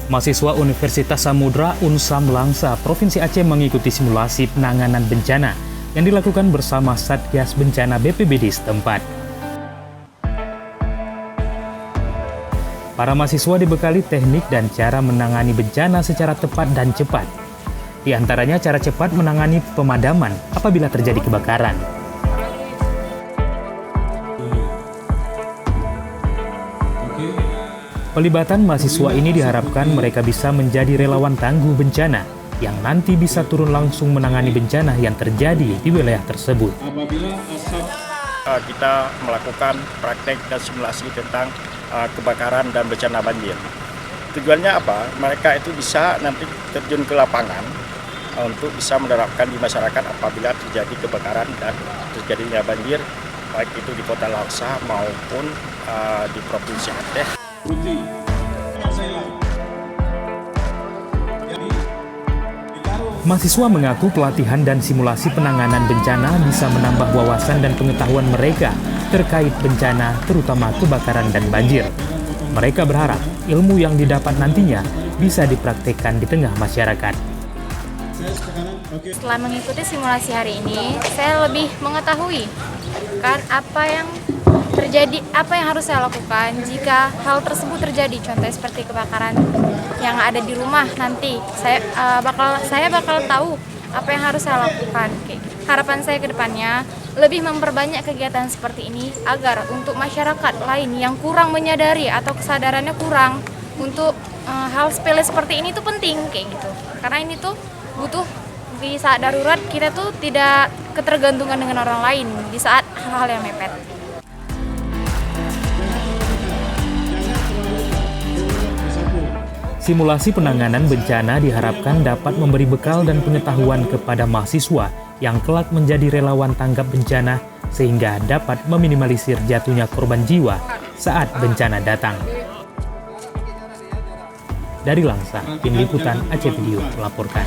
Mahasiswa Universitas Samudra Unsam Langsa, Provinsi Aceh mengikuti simulasi penanganan bencana yang dilakukan bersama Satgas Bencana BPBD setempat. Para mahasiswa dibekali teknik dan cara menangani bencana secara tepat dan cepat. Di antaranya cara cepat menangani pemadaman apabila terjadi kebakaran. Pelibatan mahasiswa ini diharapkan mereka bisa menjadi relawan tangguh bencana yang nanti bisa turun langsung menangani bencana yang terjadi di wilayah tersebut. Kita melakukan praktek dan simulasi tentang kebakaran dan bencana banjir. Tujuannya apa? Mereka itu bisa nanti terjun ke lapangan untuk bisa menerapkan di masyarakat apabila terjadi kebakaran dan terjadinya banjir, baik itu di Kota Langsa maupun di Provinsi Aceh. Mahasiswa mengaku pelatihan dan simulasi penanganan bencana bisa menambah wawasan dan pengetahuan mereka terkait bencana, terutama kebakaran dan banjir. Mereka berharap ilmu yang didapat nantinya bisa dipraktikkan di tengah masyarakat. Setelah mengikuti simulasi hari ini, saya lebih mengetahui kan apa yang terjadi, apa yang harus saya lakukan jika hal tersebut terjadi. Contohnya seperti kebakaran yang ada di rumah, nanti saya bakal tahu apa yang harus saya lakukan. Harapan saya ke depannya lebih memperbanyak kegiatan seperti ini agar untuk masyarakat lain yang kurang menyadari atau kesadarannya kurang untuk hal sepele seperti ini tuh penting kayak gitu. Karena ini tuh butuh di saat darurat kita tuh tidak ketergantungan dengan orang lain di saat hal-hal yang mepet. Simulasi penanganan bencana diharapkan dapat memberi bekal dan pengetahuan kepada mahasiswa yang kelak menjadi relawan tanggap bencana sehingga dapat meminimalisir jatuhnya korban jiwa saat bencana datang. Dari Langsa, Tim Liputan Aceh Video melaporkan.